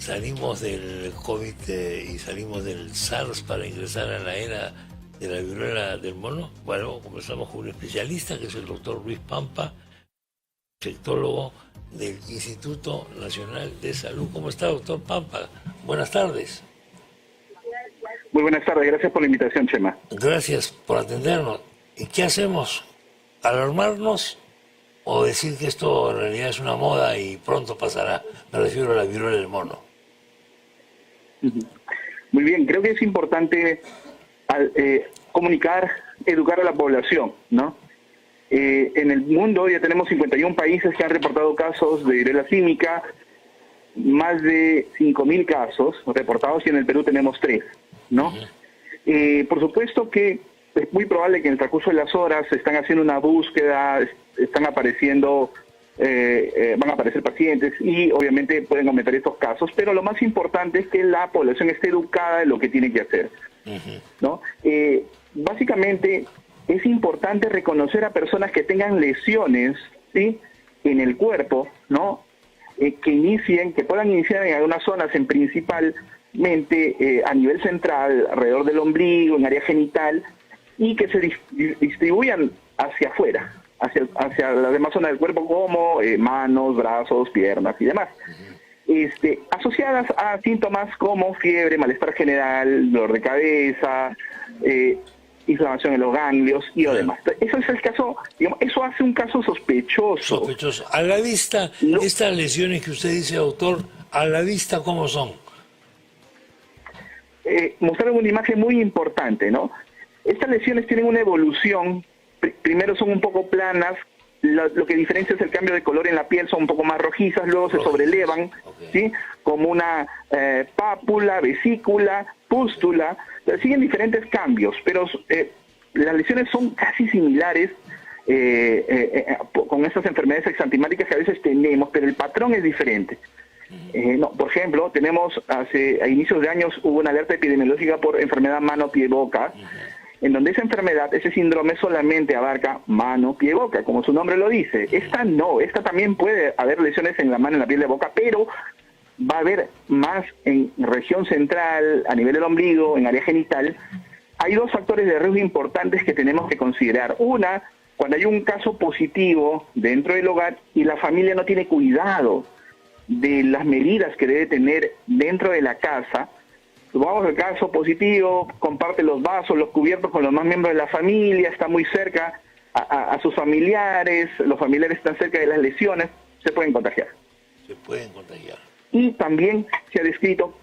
salimos del COVID y salimos del SARS para ingresar a la era de la viruela del mono? Bueno, comenzamos con un especialista que es el doctor Luis Pampa, infectólogo del Instituto Nacional de Salud. ¿Cómo está, doctor Pampa? Buenas tardes. Muy buenas tardes, gracias por la invitación, Chema. Gracias por atendernos. ¿Y qué hacemos? ¿Alarmarnos o decir que esto en realidad es una moda y pronto pasará? Me refiero a la viruela del mono. Muy bien, creo que es importante comunicar, educar a la población, ¿no? En el mundo ya tenemos 51 países que han reportado casos de viruela símica, más de 5.000 casos reportados y en el Perú tenemos 3, ¿no? Por supuesto que es muy probable que en el transcurso de las horas se están haciendo una búsqueda, están apareciendo, van a aparecer pacientes y obviamente pueden aumentar estos casos, pero lo más importante es que la población esté educada de lo que tiene que hacer, ¿no? Básicamente es importante reconocer a personas que tengan lesiones, ¿sí?, en el cuerpo, ¿no?, que puedan iniciar en algunas zonas, principalmente a nivel central, alrededor del ombligo, en área genital, y que se distribuyan hacia afuera, hacia las demás zonas del cuerpo, como manos, brazos, piernas y demás. Asociadas a síntomas como fiebre, malestar general, dolor de cabeza, inflamación en los ganglios y lo demás. Eso es el caso, digamos, eso hace un caso sospechoso. Sospechoso. A la vista, estas lesiones que usted dice, doctor, a la vista, ¿cómo son? Mostraron una imagen muy importante, ¿no? Estas lesiones tienen una evolución, primero son un poco planas, lo que diferencia es el cambio de color en la piel, son un poco más rojizas, luego se sobrelevan, ¿sí?, como una pápula, vesícula, pústula, siguen diferentes cambios, pero las lesiones son casi similares con estas enfermedades exantemáticas que a veces tenemos, pero el patrón es diferente. Por ejemplo, tenemos a inicios de años hubo una alerta epidemiológica por enfermedad mano-pie-boca, en donde esa enfermedad, ese síndrome solamente abarca mano, pie, boca, como su nombre lo dice. Esta también puede haber lesiones en la mano, en la piel de boca, pero va a haber más en región central, a nivel del ombligo, en área genital. Hay 2 factores de riesgo importantes que tenemos que considerar. Una, cuando hay un caso positivo dentro del hogar y la familia no tiene cuidado de las medidas que debe tener dentro de la casa. Supongamos el caso positivo, comparte los vasos, los cubiertos con los más miembros de la familia, está muy cerca a sus familiares, los familiares están cerca de las lesiones, se pueden contagiar. Se pueden contagiar. Y también se ha descrito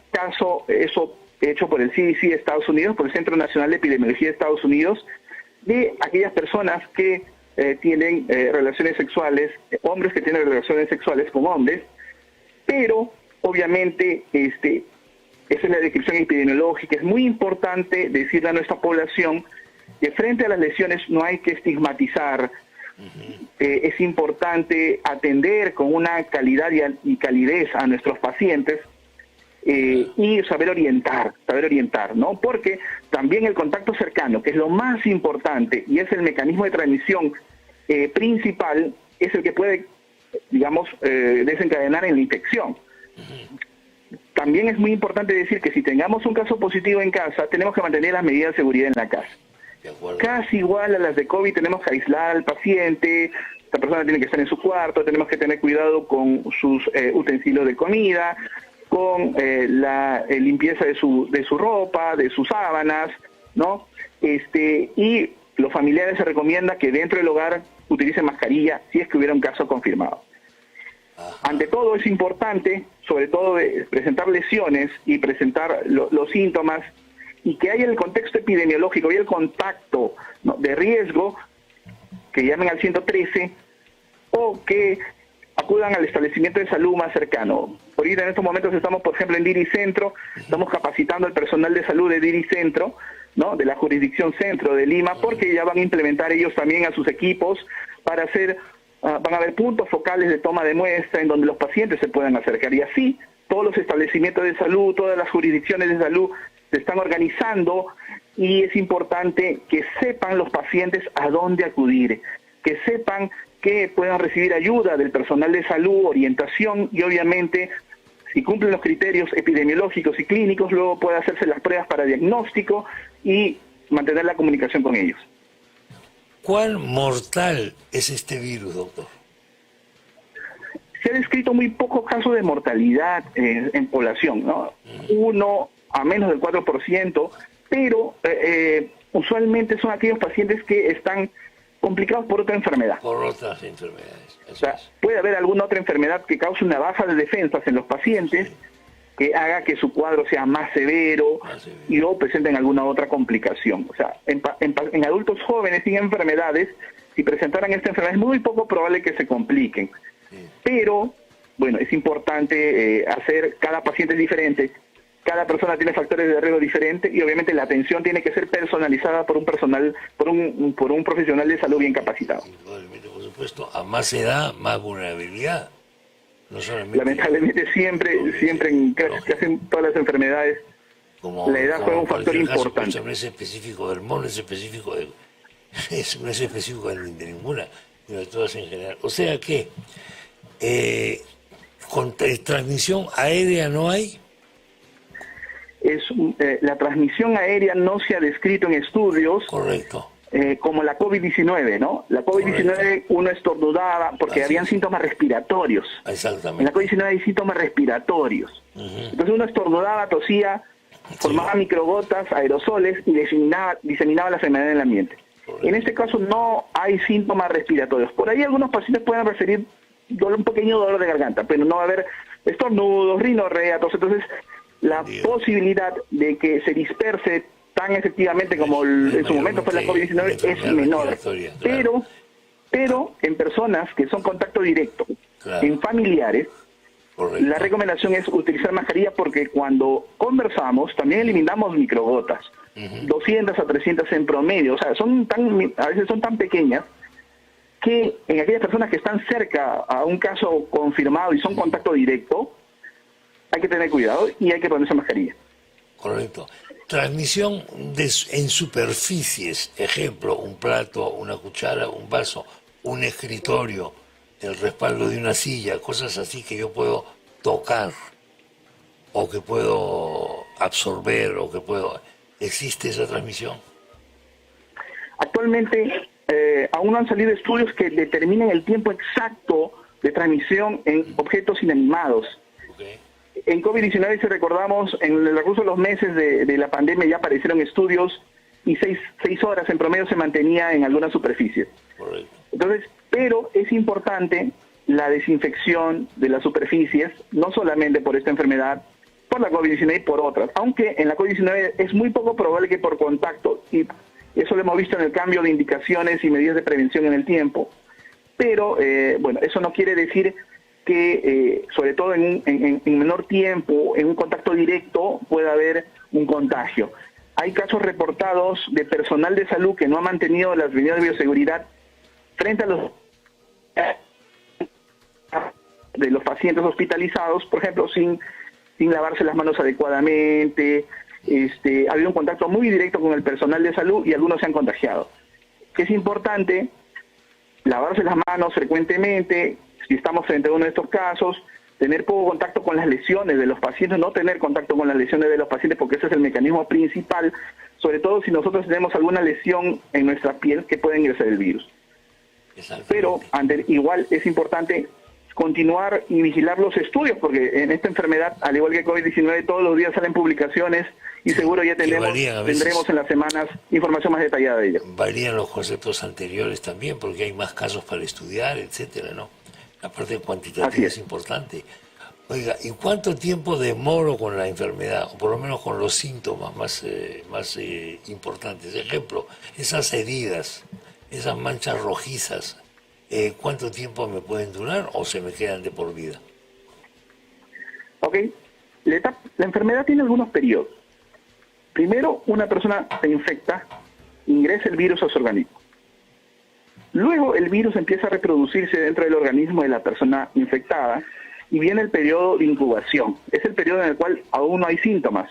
eso hecho por el CDC de Estados Unidos, por el Centro Nacional de Epidemiología de Estados Unidos, de aquellas personas que tienen relaciones sexuales, hombres que tienen relaciones sexuales con hombres, pero obviamente esa es la descripción epidemiológica. Es muy importante decirle a nuestra población que frente a las lesiones no hay que estigmatizar. Es importante atender con una calidad y calidez a nuestros pacientes y saber orientar, ¿no? Porque también el contacto cercano, que es lo más importante y es el mecanismo de transmisión principal, es el que puede, digamos, desencadenar en la infección. También es muy importante decir que si tengamos un caso positivo en casa, tenemos que mantener las medidas de seguridad en la casa. Casi igual a las de COVID, tenemos que aislar al paciente, la persona tiene que estar en su cuarto, tenemos que tener cuidado con sus utensilios de comida, con la limpieza de su ropa, de sus sábanas, ¿no? Y los familiares se recomienda que dentro del hogar utilicen mascarilla si es que hubiera un caso confirmado. Ante todo es importante, sobre todo, presentar lesiones y presentar los síntomas y que haya el contexto epidemiológico y el contacto, ¿no?, de riesgo, que llamen al 113 o que acudan al establecimiento de salud más cercano. Ahorita en estos momentos estamos, por ejemplo, en Diri Centro, estamos capacitando al personal de salud de Diri Centro, ¿no?, de la jurisdicción Centro de Lima, porque ya van a implementar ellos también a sus equipos para hacer... van a haber puntos focales de toma de muestra en donde los pacientes se puedan acercar y así todos los establecimientos de salud, todas las jurisdicciones de salud se están organizando y es importante que sepan los pacientes a dónde acudir, que sepan que puedan recibir ayuda del personal de salud, orientación y obviamente Si cumplen los criterios epidemiológicos y clínicos, luego puede hacerse las pruebas para diagnóstico y mantener la comunicación con ellos. ¿Cuán mortal es este virus, doctor? Se ha descrito muy pocos casos de mortalidad en población, ¿no? 1 a menos del 4%, pero usualmente son aquellos pacientes que están complicados por otra enfermedad. Por otras enfermedades. O sea, puede haber alguna otra enfermedad que cause una baja de defensas en los pacientes, que haga que su cuadro sea más severo y luego presenten alguna otra complicación. O sea, en adultos jóvenes sin enfermedades, si presentaran esta enfermedad es muy poco probable que se compliquen. Pero, bueno, es importante cada paciente es diferente, cada persona tiene factores de riesgo diferentes y obviamente la atención tiene que ser personalizada por un profesional de salud bien capacitado. Por supuesto, a más edad, más vulnerabilidad. No solamente, lamentablemente siempre en casi todas las enfermedades, la edad juega un factor importante. No es específico del mono, es específico no es específico de ninguna, sino de todas en general. O sea que con transmisión aérea no hay. La transmisión aérea no se ha descrito en estudios. Correcto. Como la COVID-19, ¿no? La COVID-19 uno estornudaba porque habían síntomas respiratorios. Exactamente. En la COVID-19 hay síntomas respiratorios. Entonces uno estornudaba, tosía, formaba microgotas, aerosoles y diseminaba la enfermedad en el ambiente. Correcto. En este caso no hay síntomas respiratorios. Por ahí algunos pacientes pueden referir un pequeño dolor de garganta, pero no va a haber estornudos, rinorrea, tos. Entonces la posibilidad de que se disperse tan efectivamente como en su momento fue la COVID-19 es menor. Claro. Pero en personas que son contacto directo, claro, en familiares, correcto, la recomendación es utilizar mascarilla porque cuando conversamos también eliminamos microgotas, 200 a 300 en promedio. O sea, a veces son tan pequeñas que en aquellas personas que están cerca a un caso confirmado y son contacto directo, hay que tener cuidado y hay que ponerse mascarilla. Correcto. Transmisión en superficies, ejemplo, un plato, una cuchara, un vaso, un escritorio, el respaldo de una silla, cosas así que yo puedo tocar o que puedo absorber o que puedo... ¿Existe esa transmisión? Actualmente aún no han salido estudios que determinen el tiempo exacto de transmisión en objetos inanimados. Okay. En COVID-19, si recordamos, en el recurso de los meses de la pandemia ya aparecieron estudios y 6 horas en promedio se mantenía en algunas superficies. Correcto. Entonces, pero es importante la desinfección de las superficies, no solamente por esta enfermedad, por la COVID-19 y por otras. Aunque en la COVID-19 es muy poco probable que por contacto, y eso lo hemos visto en el cambio de indicaciones y medidas de prevención en el tiempo, pero bueno, eso no quiere decir que sobre todo en menor tiempo, en un contacto directo, pueda haber un contagio. Hay casos reportados de personal de salud que no ha mantenido las medidas de bioseguridad frente a los pacientes hospitalizados, por ejemplo, sin lavarse las manos adecuadamente. Ha habido un contacto muy directo con el personal de salud y algunos se han contagiado. Es importante lavarse las manos frecuentemente. Si estamos frente a uno de estos casos, tener poco contacto con las lesiones de los pacientes, no tener contacto con las lesiones de los pacientes, porque ese es el mecanismo principal, sobre todo si nosotros tenemos alguna lesión en nuestra piel que puede ingresar el virus. Pero igual es importante continuar y vigilar los estudios, porque en esta enfermedad, al igual que COVID-19, todos los días salen publicaciones y seguro ya tendremos en las semanas información más detallada de ella. Varían los conceptos anteriores también, porque hay más casos para estudiar, etcétera, ¿no? La parte cuantitativa es importante. Oiga, ¿y cuánto tiempo demoro con la enfermedad, o por lo menos con los síntomas más importantes? Ejemplo, esas heridas, esas manchas rojizas, ¿cuánto tiempo me pueden durar o se me quedan de por vida? Ok, la enfermedad tiene algunos periodos. Primero, una persona se infecta, ingresa el virus a su organismo. Luego el virus empieza a reproducirse dentro del organismo de la persona infectada y viene el periodo de incubación. Es el periodo en el cual aún no hay síntomas.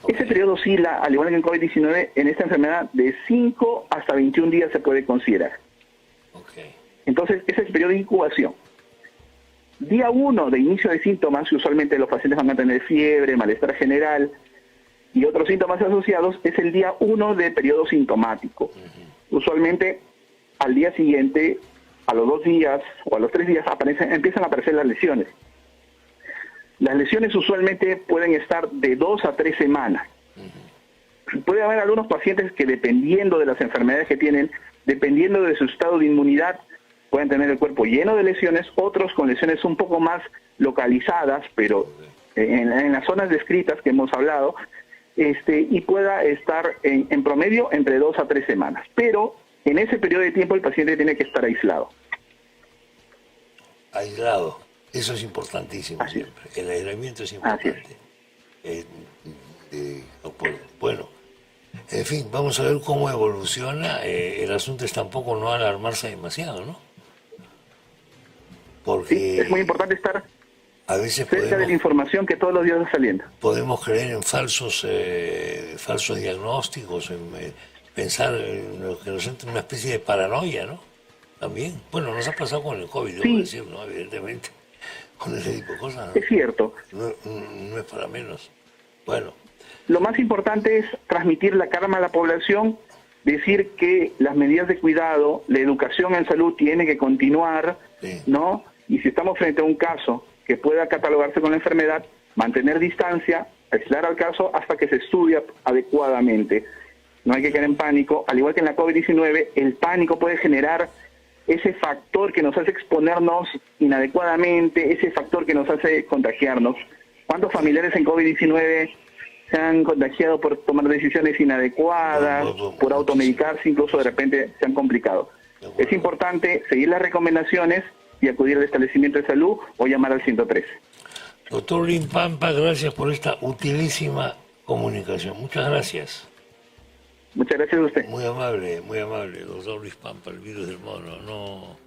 Okay. Ese periodo oscila, al igual que en COVID-19, en esta enfermedad de 5 hasta 21 días se puede considerar. Okay. Entonces, ese es el periodo de incubación. Día 1 de inicio de síntomas, que usualmente los pacientes van a tener fiebre, malestar general y otros síntomas asociados, es el día 1 de periodo sintomático. Usualmente al día siguiente, a los 2 días o a los 3 días empiezan a aparecer las lesiones. Las lesiones usualmente pueden estar de 2 a 3 semanas. Puede haber algunos pacientes que, dependiendo de las enfermedades que tienen, dependiendo de su estado de inmunidad, pueden tener el cuerpo lleno de lesiones, otros con lesiones un poco más localizadas, pero en las zonas descritas que hemos hablado, y pueda estar en promedio entre 2 a 3 semanas. Pero en ese periodo de tiempo el paciente tiene que estar aislado. Aislado, eso es importantísimo. Así siempre. El aislamiento es importante. Bueno, en fin, vamos a ver cómo evoluciona. El asunto es tampoco no alarmarse demasiado, ¿no? Porque sí, es muy importante estar a veces cerca de la información que todos los días está saliendo. Podemos creer en falsos diagnósticos, en pensar en lo que nos entra una especie de paranoia, ¿no? También. Bueno, nos ha pasado con el COVID, debo decir, ¿no? Evidentemente, con ese tipo de cosas, ¿no? Es cierto. No es para menos. Bueno. Lo más importante es transmitir la calma a la población, decir que las medidas de cuidado, la educación en salud tiene que continuar, ¿no? Y si estamos frente a un caso que pueda catalogarse con la enfermedad, mantener distancia, aislar al caso hasta que se estudie adecuadamente. No hay que caer en pánico. Al igual que en la COVID-19, el pánico puede generar ese factor que nos hace exponernos inadecuadamente, ese factor que nos hace contagiarnos. ¿Cuántos familiares en COVID-19 se han contagiado por tomar decisiones inadecuadas, por automedicarse, incluso de repente se han complicado? Es importante seguir las recomendaciones y acudir al establecimiento de salud o llamar al 113. Doctor Luis Pampa, gracias por esta utilísima comunicación. Muchas gracias. Muchas gracias a usted. Muy amable, doctor Luis Pampa, el virus del mono. No